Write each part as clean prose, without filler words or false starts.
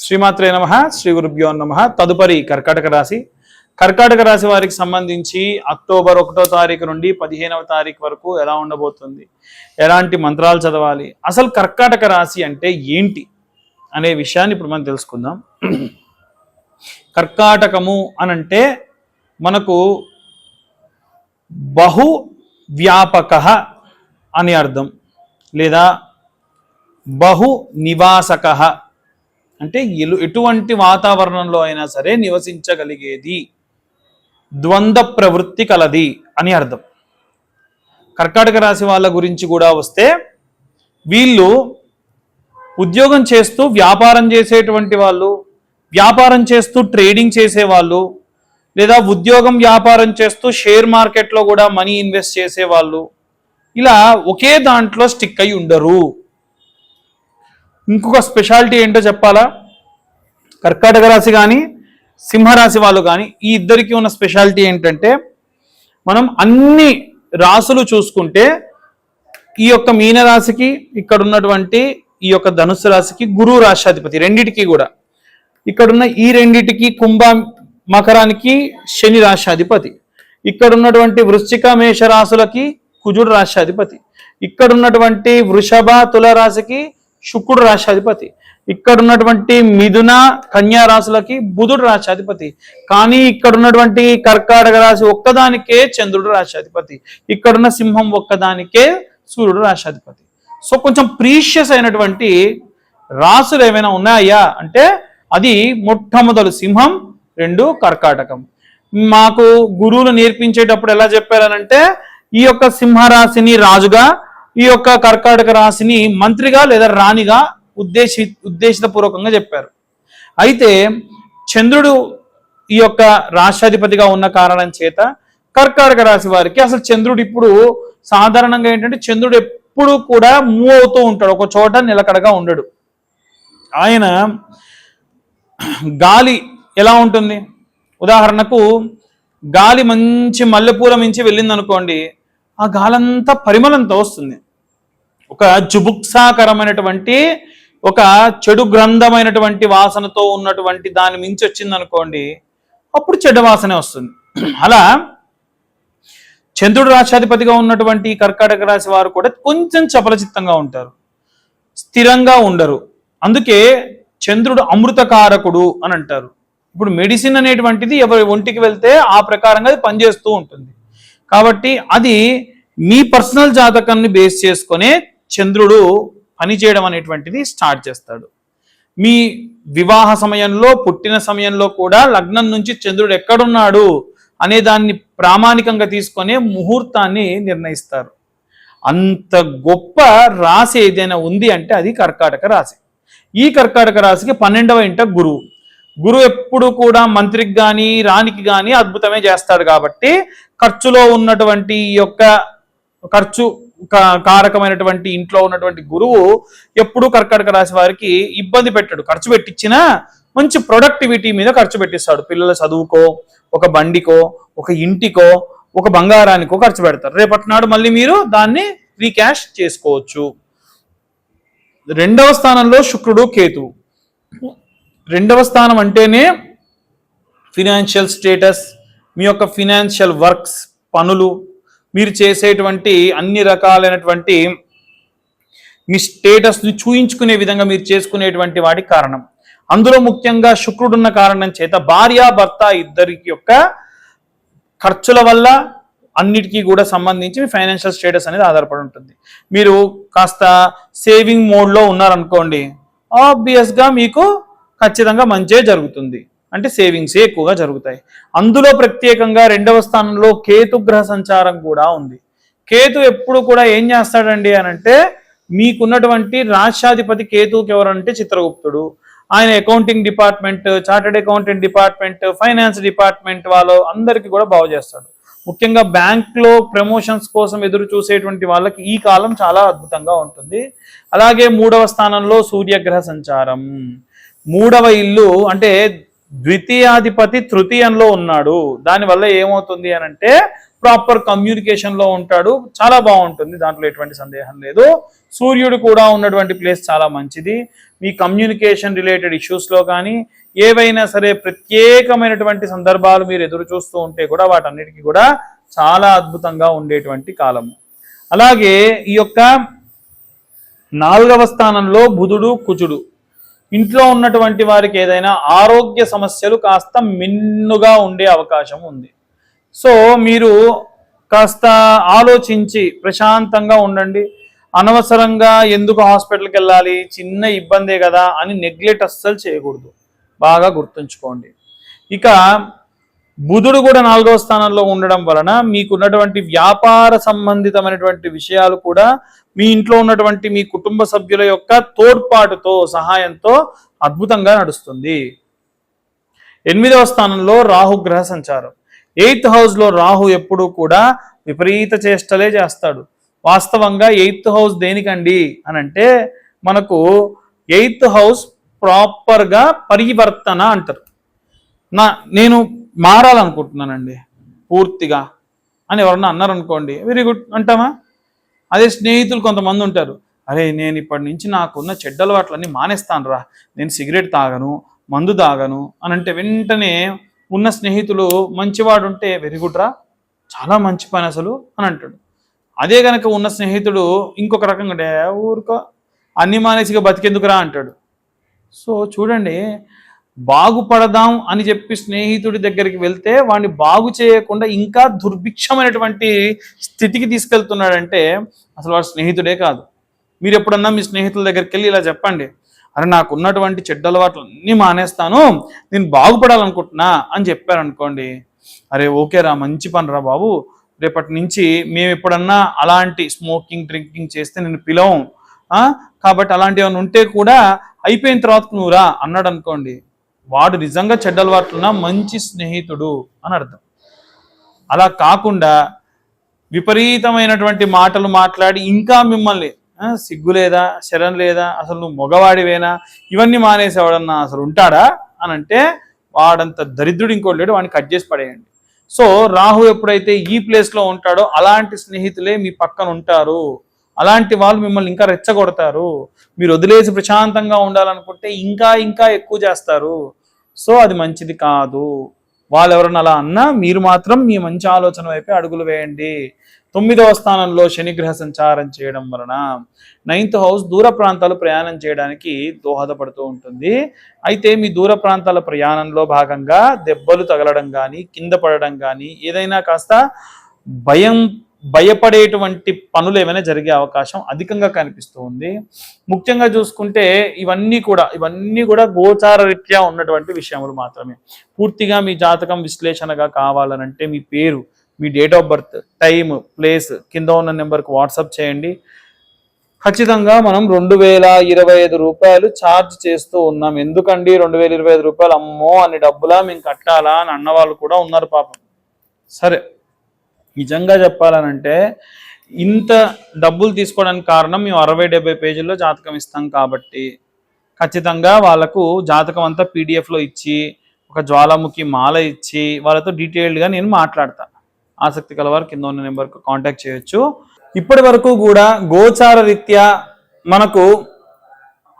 శ్రీమాత్రే నమః. శ్రీ గురుభ్యో నమః. తదుపరి కర్కాటక రాశి. కర్కాటక రాశి వారికి సంబంధించి అక్టోబర్ 1వ తారీఖు నుండి 15వ తారీఖు వరకు ఎలా ఉండబోతుంది, ఎలాంటి మంత్రాలు చదవాలి, అసలు కర్కాటక రాశి అంటే ఏంటి అనే విషయాన్ని ఇప్పుడు మనం తెలుసుకుందాం. కర్కాటకము అనంటే మనకు బహు వ్యాపక అని అర్థం, లేదా బహు నివాసక అంటే ఎటువంటి వాతావరణంలో అయినా సరే నివసించగలిగేది, ద్వంద్వ ప్రవృత్తి కలది అని అర్థం. కర్కాటక రాశి వాళ్ళ గురించి కూడా వస్తే, వీళ్ళు ఉద్యోగం చేస్తూ వ్యాపారం చేసేటువంటి వాళ్ళు, వ్యాపారం చేస్తూ ట్రేడింగ్ చేసేవాళ్ళు, లేదా ఉద్యోగం వ్యాపారం చేస్తూ షేర్ మార్కెట్లో కూడా మనీ ఇన్వెస్ట్ చేసేవాళ్ళు, ఇలా ఒకే దాంట్లో స్టిక్ అయి ఉండరు. ఇంకొక స్పెషాలిటీ ఏంటో చెప్పాలా, కర్కాటక రాశి కానీ సింహరాశి వాళ్ళు కానీ ఈ ఇద్దరికి ఉన్న స్పెషాలిటీ ఏంటంటే, మనం అన్ని రాశులు చూసుకుంటే ఈ యొక్క మీనరాశికి, ఇక్కడ ఉన్నటువంటి ఈ యొక్క ధనుస్సు రాశికి గురువు రాష్ట్రాధిపతి, రెండిటికి కూడా ఇక్కడున్న ఈ రెండిటికి కుంభ మకరానికి శని రాష్ట్రాధిపతి, ఇక్కడ ఉన్నటువంటి వృశ్చిక మేష రాశులకి కుజుడు రాష్ట్రాధిపతి, ఇక్కడ ఉన్నటువంటి వృషభ తుల రాశికి శుక్రుడు రాష్ట్రాధిపతి, ఇక్కడ ఉన్నటువంటి మిథున కన్యా రాశులకి బుధుడు రాష్ట్రాధిపతి, కానీ ఇక్కడ ఉన్నటువంటి కర్కాటక రాశి ఒక్కదానికే చంద్రుడు రాష్ట్రాధిపతి, ఇక్కడున్న సింహం ఒక్కదానికే సూర్యుడు రాష్ట్రాధిపతి. సో కొంచెం ప్రీషియస్ అయినటువంటి రాశులు ఏమైనా ఉన్నాయా అంటే అది మొట్టమొదలు సింహం, 2 కర్కాటకం. మాకు గురువులు నేర్పించేటప్పుడు ఎలా చెప్పారనంటే, ఈ యొక్క సింహరాశిని రాజుగా, ఈ యొక్క కర్కాటక రాశిని మంత్రిగా లేదా రాణిగా ఉద్దేశితపూర్వకంగా చెప్పారు. అయితే చంద్రుడు ఈ యొక్క రాష్ట్రాధిపతిగా ఉన్న కారణం చేత కర్కాటక రాశి వారికి అసలు చంద్రుడు ఇప్పుడు సాధారణంగా ఏంటంటే, చంద్రుడు ఎప్పుడు కూడా మూవ్ అవుతూ ఉంటాడు, ఒక చోట నిలకడగా ఉండడు. ఆయన గాలి ఎలా ఉంటుంది, ఉదాహరణకు గాలి మంచి మల్లెపూల మించి వెళ్ళింది అనుకోండి, ఆ గాలంతా పరిమళంతో వస్తుంది. ఒక జుబుక్సాకరమైనటువంటి, ఒక చెడు గ్రంథమైనటువంటి వాసనతో ఉన్నటువంటి దాని మించి వచ్చింది అనుకోండి, అప్పుడు చెడ్డ వాసనే వస్తుంది. అలా చంద్రుడు రాష్ట్రాధిపతిగా ఉన్నటువంటి కర్కాటక రాశి వారు కూడా కొంచెం చపలచిత్తంగా ఉంటారు, స్థిరంగా ఉండరు. అందుకే చంద్రుడు అమృతకారకుడు అని అంటారు. ఇప్పుడు మెడిసిన్ అనేటువంటిది ఎవరి ఒంటికి వెళ్తే ఆ ప్రకారంగా అది పనిచేస్తూ ఉంటుంది. కాబట్టి అది మీ పర్సనల్ జాతకాన్ని బేస్ చేసుకునే చంద్రుడు పనిచేయడం అనేటువంటిది స్టార్ట్ చేస్తాడు. మీ వివాహ సమయంలో, పుట్టిన సమయంలో కూడా లగ్నం నుంచి చంద్రుడు ఎక్కడున్నాడు అనే దాన్ని ప్రామాణికంగా తీసుకునే ముహూర్తాన్ని నిర్ణయిస్తారు. అంత గొప్ప రాశి ఏదైనా ఉంది అంటే అది కర్కాటక రాశి. ఈ కర్కాటక రాశికి 12వ ఇంట గురువు. గురువు ఎప్పుడు కూడా మంత్రికి కానీ రాణికి కానీ అద్భుతమే చేస్తాడు. కాబట్టి ఖర్చులో ఉన్నటువంటి ఈ యొక్క ఖర్చు కారకమైనటువంటి ఇంట్లో ఉన్నటువంటి గురువు ఎప్పుడు కర్కాటక రాశి వారికి ఇబ్బంది పెట్టాడు. ఖర్చు పెట్టించినా మంచి ప్రొడక్టివిటీ మీద ఖర్చు పెట్టిస్తాడు. పిల్లల చదువుకో, ఒక బండికో, ఒక ఇంటికో, ఒక బంగారానికో ఖర్చు పెడతారు. రేపటి నాడు మళ్ళీ మీరు దాన్ని రీక్యాష్ చేసుకోవచ్చు. 2వ స్థానంలో శుక్రుడు, కేతువు. 2వ స్థానం అంటేనే ఫినాన్షియల్ స్టేటస్, మీ యొక్క ఫినాన్షియల్ వర్క్స్, పనులు, మీరు చేసేటువంటి అన్ని రకాలైనటువంటి మీ స్టేటస్ని చూయించుకునే విధంగా మీరు చేసుకునేటువంటి వాటికి కారణం. అందులో ముఖ్యంగా శుక్రుడున్న కారణం చేత భార్యాభర్త ఇద్దరికి యొక్క ఖర్చుల వల్ల అన్నిటికీ కూడా సంబంధించి మీ ఫైనాన్షియల్ స్టేటస్ అనేది ఆధారపడి ఉంటుంది. మీరు కాస్త సేవింగ్ మోడ్లో ఉన్నారనుకోండి, ఆబ్వియస్గా మీకు ఖచ్చితంగా మంచే జరుగుతుంది, అంటే సేవింగ్సే ఎక్కువగా జరుగుతాయి. అందులో ప్రత్యేకంగా 2వ స్థానంలో కేతు గ్రహ సంచారం కూడా ఉంది. కేతు ఎప్పుడు కూడా ఏం చేస్తాడండి అని అంటే, మీకున్నటువంటి రాష్ట్రాధిపతి కేతువుకి ఎవరంటే చిత్రగుప్తుడు. ఆయన accounting department, chartered accountant department, finance department వాళ్ళు అందరికీ కూడా బాగు చేస్తాడు. ముఖ్యంగా బ్యాంక్లో ప్రమోషన్స్ కోసం ఎదురు చూసేటువంటి వాళ్ళకి ఈ కాలం చాలా అద్భుతంగా ఉంటుంది. అలాగే 3వ స్థానంలో సూర్యగ్రహ సంచారం. 3వ ఇల్లు అంటే ద్వితీయాధిపతి తృతీయంలో ఉన్నాడు. దానివల్ల ఏమవుతుంది అని అంటే, ప్రాపర్ కమ్యూనికేషన్ లో ఉంటాడు, చాలా బాగుంటుంది, దాంట్లో ఎటువంటి సందేహం లేదు. సూర్యుడు కూడా ఉన్నటువంటి ప్లేస్ చాలా మంచిది. మీ కమ్యూనికేషన్ రిలేటెడ్ ఇష్యూస్ లో కానీ ఏవైనా సరే ప్రత్యేకమైనటువంటి సందర్భాలు మీరు ఎదురు చూస్తూ ఉంటే కూడా వాటన్నిటికీ కూడా చాలా అద్భుతంగా ఉండేటువంటి కాలము. అలాగే ఈ యొక్క 4వ స్థానంలో బుధుడు కుజుడు, ఇంట్లో ఉన్నటువంటి వారికి ఏదైనా ఆరోగ్య సమస్యలు కాస్త మిన్నుగా ఉండే అవకాశం ఉంది. సో మీరు కాస్త ఆలోచించి ప్రశాంతంగా ఉండండి. అనవసరంగా ఎందుకు హాస్పిటల్కి వెళ్ళాలి, చిన్న ఇబ్బందే కదా అని నెగ్లెక్ట్ అస్సలు చేయకూడదు, బాగా గుర్తుంచుకోండి. ఇక బుధుడు కూడా 4వ స్థానంలో ఉండడం వలన మీకున్నటువంటి వ్యాపార సంబంధితమైనటువంటి విషయాలు కూడా మీ ఇంట్లో ఉన్నటువంటి మీ కుటుంబ సభ్యుల యొక్క తోడ్పాటుతో సహాయంతో అద్భుతంగా నడుస్తుంది. 8వ స్థానంలో రాహు గ్రహ సంచారం. 8th హౌస్లో రాహు ఎప్పుడూ కూడా విపరీత చేష్టలే చేస్తాడు. వాస్తవంగా 8th హౌస్ దేనికండి అని అంటే మనకు 8th హౌస్ ప్రాపర్గా పరివర్తన అంటారు. నేను మారాలనుకుంటున్నానండి పూర్తిగా అని ఎవరన్నా అన్నారనుకోండి, వెరీ గుడ్ అంటామా? అదే స్నేహితులు కొంతమంది ఉంటారు, అరే నేను ఇప్పటి నుంచి నాకున్న చెడ్డ అలవాట్లన్నీ మానేస్తాను రా, నేను సిగరెట్ తాగను, మందు తాగను అని అంటే వెంటనే ఉన్న స్నేహితులు మంచివాడు ఉంటే వెరీ గుడ్ రా, చాలా మంచి పని అసలు అని అంటాడు. అదే కనుక ఉన్న స్నేహితుడు ఇంకొక రకంగా అంటే ఊరుకో అన్ని మానేసిగా బతికెందుకురా అంటాడు. సో చూడండి, బాగుపడదాం అని చెప్పి స్నేహితుడి దగ్గరికి వెళ్తే వాడిని బాగు చేయకుండా ఇంకా దుర్భిక్షమైనటువంటి స్థితికి తీసుకెళ్తున్నాడంటే అసలు వాడు స్నేహితుడే కాదు. మీరు ఎప్పుడన్నా మీ స్నేహితుల దగ్గరికి వెళ్ళి ఇలా చెప్పండి, అరే నాకు ఉన్నటువంటి చెడ్డ అలవాట్లు అన్నీ మానేస్తాను, నేను బాగుపడాలనుకుంటున్నా అని చెప్పారనుకోండి, అరే ఓకేరా మంచి పని రా బాబు, రేపటి నుంచి మేము ఎప్పుడన్నా అలాంటి స్మోకింగ్ డ్రింకింగ్ చేస్తే నేను పిలవం, కాబట్టి అలాంటి ఏమైనా ఉంటే కూడా అయిపోయిన తర్వాత నువ్వు రా అన్నాడు అనుకోండి, వాడు నిజంగా చెడ్డ అలవాట్లున్న మంచి స్నేహితుడు అని అర్థం. అలా కాకుండా విపరీతమైనటువంటి మాటలు మాట్లాడి ఇంకా మిమ్మల్ని సిగ్గు లేదా, శరం లేదా, అసలు నువ్వు మగవాడివేనా, ఇవన్నీ మానేసేవాడన్నా అసలు ఉంటాడా అని అంటే వాడంత దరిద్రుడు ఇంకోటి లేడు, వాడిని కట్ చేసి పడేయండి. సో రాహు ఎప్పుడైతే ఈ ప్లేస్లో ఉంటాడో అలాంటి స్నేహితులే మీ పక్కన ఉంటారు, అలాంటి వాళ్ళు మిమ్మల్ని ఇంకా రెచ్చగొడతారు. మీరు వదిలేసి ప్రశాంతంగా ఉండాలనుకుంటే ఇంకా ఇంకా ఎక్కువ చేస్తారు. సో అది మంచిది కాదు. వాళ్ళు ఎవరన్నా అలా అన్నా మీరు మాత్రం మీ మంచి ఆలోచన వైపే అడుగులు వేయండి. 9వ స్థానంలో శనిగ్రహ సంచారం చేయడం వలన 9th హౌస్ దూర ప్రాంతాలు ప్రయాణం చేయడానికి దోహదపడుతూ ఉంటుంది. అయితే మీ దూర ప్రాంతాల ప్రయాణంలో భాగంగా దెబ్బలు తగలడం కానీ కింద పడడం కానీ ఏదైనా కాస్త భయపడేటువంటి పనులు ఏమైనా జరిగే అవకాశం అధికంగా కనిపిస్తూ ఉంది. ముఖ్యంగా చూసుకుంటే ఇవన్నీ కూడా గోచార రీత్యా ఉన్నటువంటి విషయములు మాత్రమే. పూర్తిగా మీ జాతకం విశ్లేషణగా కావాలనంటే మీ పేరు, మీ date of birth, time, place కింద ఉన్న నెంబర్కి వాట్సాప్ చేయండి. ఖచ్చితంగా మనం 2025 రూపాయలు ఛార్జ్ చేస్తూ ఉన్నాం. ఎందుకండి 2025 రూపాయలు, అమ్మో అన్ని డబ్బులా మేము కట్టాలా అని అన్నవాళ్ళు కూడా ఉన్నారు పాపం. సరే, నిజంగా చెప్పాలనంటే ఇంత డబ్బులు తీసుకోవడానికి కారణం మేము 60-70 పేజీల్లో జాతకం ఇస్తాం కాబట్టి ఖచ్చితంగా వాళ్ళకు జాతకం అంతా పీడిఎఫ్లో ఇచ్చి ఒక జ్వాలాముఖి మాల ఇచ్చి వాళ్ళతో డీటెయిల్డ్గా నేను మాట్లాడతాను. ఆసక్తి కలవారు కింద ఉన్న నెంబర్కు కాంటాక్ట్ చేయొచ్చు. ఇప్పటి వరకు కూడా గోచార రీత్యా మనకు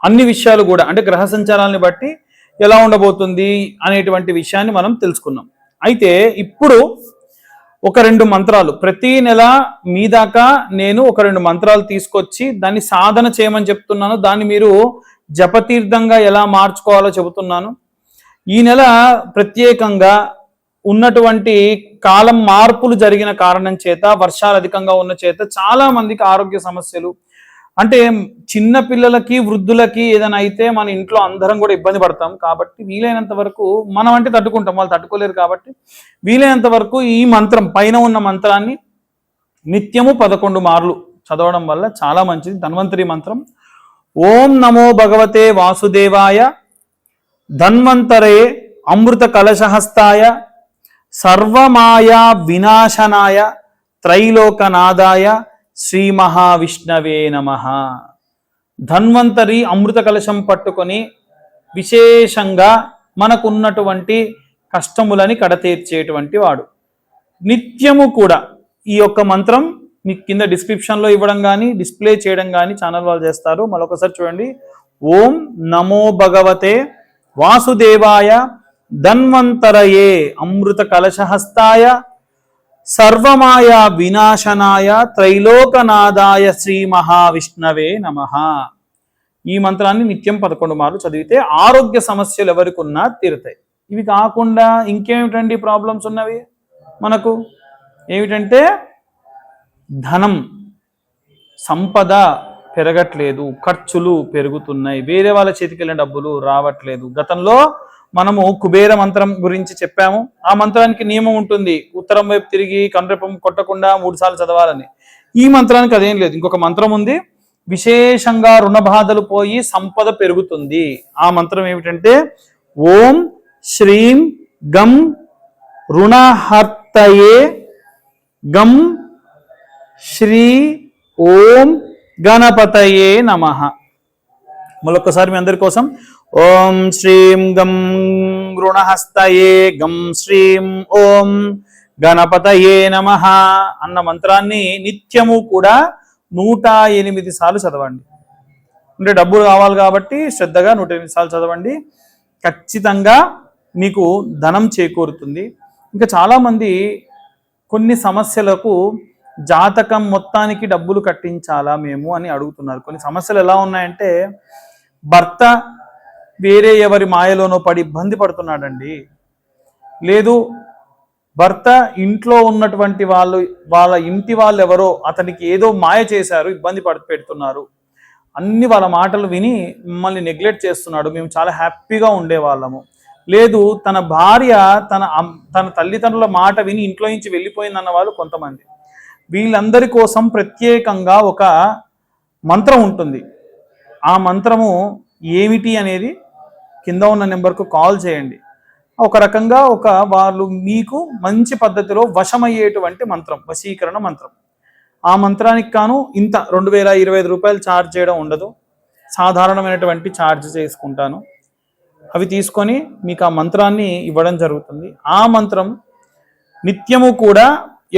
అన్ని విషయాలు కూడా అంటే గ్రహ సంచారాలని బట్టి ఎలా ఉండబోతుంది అనేటువంటి విషయాన్ని మనం తెలుసుకున్నాం. అయితే ఇప్పుడు ఒక 2 మంత్రాలు ప్రతి నెల మీ దాకా నేను ఒక 2 మంత్రాలు తీసుకొచ్చి దాన్ని సాధన చేయమని చెప్తున్నాను. దాన్ని మీరు జపతీర్థంగా ఎలా మార్చుకోవాలో చెబుతున్నాను. ఈ నెల ప్రత్యేకంగా ఉన్నటువంటి కాలం మార్పులు జరిగిన కారణం చేత, వర్షాలు అధికంగా ఉన్న చేత చాలా మందికి ఆరోగ్య సమస్యలు, అంటే చిన్న పిల్లలకి వృద్ధులకి ఏదైనా అయితే మన ఇంట్లో అందరం కూడా ఇబ్బంది పడతాం. కాబట్టి వీలైనంత వరకు మనం అంటే తట్టుకుంటాం, వాళ్ళు తట్టుకోలేరు. కాబట్టి వీలైనంత వరకు ఈ మంత్రం పైన ఉన్న మంత్రాన్ని నిత్యము 11 మార్లు చదవడం వల్ల చాలా మంచిది. ధన్వంతరి మంత్రం. ఓం నమో భగవతే వాసుదేవాయ ధన్వంతరే అమృత కలశహస్తాయ సర్వమాయా వినాశనాయ త్రైలోకనాదాయ శ్రీ మహావిష్ణవే నమః. ధన్వంతరి అమృత కలశం పట్టుకొని విశేషంగా మనకున్నటువంటి కష్టములని కడతీర్చేటువంటి వాడు. నిత్యము కూడా ఈ యొక్క మంత్రం మీకు కింద డిస్క్రిప్షన్లో ఇవ్వడం కానీ డిస్ప్లే చేయడం కానీ ఛానల్ వాళ్ళు చేస్తారు. మరొకసారి చూడండి. ఓం నమో భగవతే వాసుదేవాయ ధన్వంతరయే అమృత కలశహస్తాయ సర్వమాయ వినాశనాయ త్రైలోకనాథాయ శ్రీ మహావిష్ణవే నమః. ఈ మంత్రాన్ని నిత్యం 11 మార్లు చదివితే ఆరోగ్య సమస్యలు ఎవరికి ఉన్నా తీరుతాయి. ఇవి కాకుండా ఇంకేమిటండి ప్రాబ్లమ్స్ ఉన్నవి మనకు? ఏమిటంటే ధనం, సంపద పెరగట్లేదు, ఖర్చులు పెరుగుతున్నాయి, వేరే వాళ్ళ చేతికి వెళ్ళిన డబ్బులు రావట్లేదు. గతంలో మనము కుబేర మంత్రం గురించి చెప్పాము. ఆ మంత్రానికి నియమం ఉంటుంది, ఉత్తరం వైపు తిరిగి కనురెప్పం కొట్టకుండా 3 సార్లు చదవాలని. ఈ మంత్రానికి అదేం లేదు. ఇంకొక మంత్రం ఉంది, విశేషంగా రుణ బాధలు పోయి సంపద పెరుగుతుంది. ఆ మంత్రం ఏమిటంటే ఓం శ్రీం గం రుణహర్తయే గం శ్రీ ఓం గణపతయే నమః. మరొకసారి మీ అందరి కోసం ఓం శ్రీం గం రుణహస్తయే గం శ్రీం ఓం గణపతయే నమః అన్న మంత్రాన్ని నిత్యము కూడా 108 సార్లు చదవండి. అంటే డబ్బులు కావాలి కాబట్టి శ్రద్ధగా 108 సార్లు చదవండి. ఖచ్చితంగా మీకు ధనం చేకూరుతుంది. ఇంకా చాలామంది కొన్ని సమస్యలకు జాతకం మొత్తానికి డబ్బులు కట్టించాలా మేము అని అడుగుతున్నారు. కొన్ని సమస్యలు ఎలా ఉన్నాయంటే భర్త వేరే ఎవరి మాయలోనో పడి ఇబ్బంది పడుతున్నాడండి, లేదు భర్త ఇంట్లో ఉన్నటువంటి వాళ్ళ ఇంటి వాళ్ళు ఎవరో అతనికి ఏదో మాయ చేశారు, ఇబ్బంది పెడుతున్నారు, అన్ని వాళ్ళ మాటలు విని మిమ్మల్ని నెగ్లెక్ట్ చేస్తున్నాడు, మేము చాలా హ్యాపీగా ఉండేవాళ్ళము, లేదు తన భార్య తన తల్లిదండ్రుల మాట విని ఇంట్లో నుంచి వెళ్ళిపోయిందన్న వాళ్ళు కొంతమంది. వీళ్ళందరి కోసం ప్రత్యేకంగా ఒక మంత్రం ఉంటుంది. ఆ మంత్రము ఏమిటి అనేది కింద ఉన్న నెంబర్కు కాల్ చేయండి. ఒక రకంగా వాళ్ళు మీకు మంచి పద్ధతిలో వశమయ్యేటువంటి మంత్రం, వశీకరణ మంత్రం. ఆ మంత్రానికి కాను ఇంత 2025 రూపాయలు ఛార్జ్ చేయడం ఉండదు, సాధారణమైనటువంటి ఛార్జ్ చేసుకుంటాను. అవి తీసుకొని మీకు ఆ మంత్రాన్ని ఇవ్వడం జరుగుతుంది. ఆ మంత్రం నిత్యము కూడా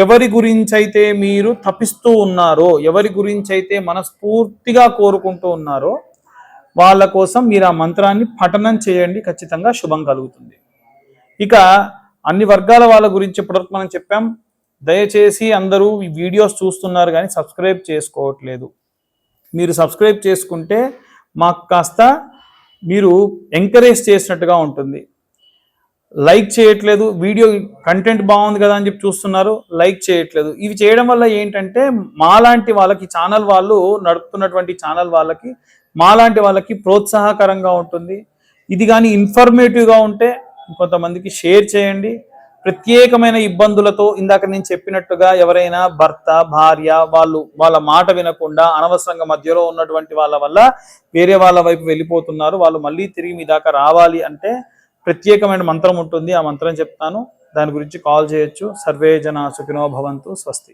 ఎవరి గురించి అయితే మీరు తపిస్తూ ఉన్నారో, ఎవరి గురించి అయితే మనస్ఫూర్తిగా కోరుకుంటూ ఉన్నారో వాళ్ళ కోసం మీరు ఆ మంత్రాన్ని పఠనం చేయండి, ఖచ్చితంగా శుభం కలుగుతుంది. ఇక అన్ని వర్గాల వాళ్ళ గురించి ఇప్పటివరకు మనం చెప్పాం. దయచేసి అందరూ ఈ వీడియోస్ చూస్తున్నారు కానీ సబ్స్క్రైబ్ చేసుకోవట్లేదు. మీరు సబ్స్క్రైబ్ చేసుకుంటే మాకు కాస్త మీరు ఎంకరేజ్ చేసినట్టుగా ఉంటుంది. లైక్ చేయట్లేదు, వీడియో కంటెంట్ బాగుంది కదా అని చెప్పి చూస్తున్నారు, లైక్ చేయట్లేదు. ఇవి చేయడం వల్ల ఏంటంటే మాలాంటి వాళ్ళకి, ఛానల్ వాళ్ళు నడుపుతున్నటువంటి ఛానల్ వాళ్ళకి, మాలాంటి వాళ్ళకి ప్రోత్సాహకరంగా ఉంటుంది. ఇది కానీ ఇన్ఫర్మేటివ్గా ఉంటే కొంతమందికి షేర్ చేయండి. ప్రత్యేకమైన ఇబ్బందులతో ఇందాక నేను చెప్పినట్టుగా ఎవరైనా భర్త భార్య వాళ్ళ మాట వినకుండా అనవసరంగా మధ్యలో ఉన్నటువంటి వాళ్ళ వల్ల వేరే వాళ్ళ వైపు వెళ్ళిపోతున్నారు, వాళ్ళు మళ్ళీ తిరిగి మీ దాకా రావాలి అంటే ప్రత్యేకమైన మంత్రం ఉంటుంది. ఆ మంత్రం చెప్తాను, దాని గురించి కాల్ చేయొచ్చు. సర్వే జనా సుఖినో భవంతు. స్వస్తి.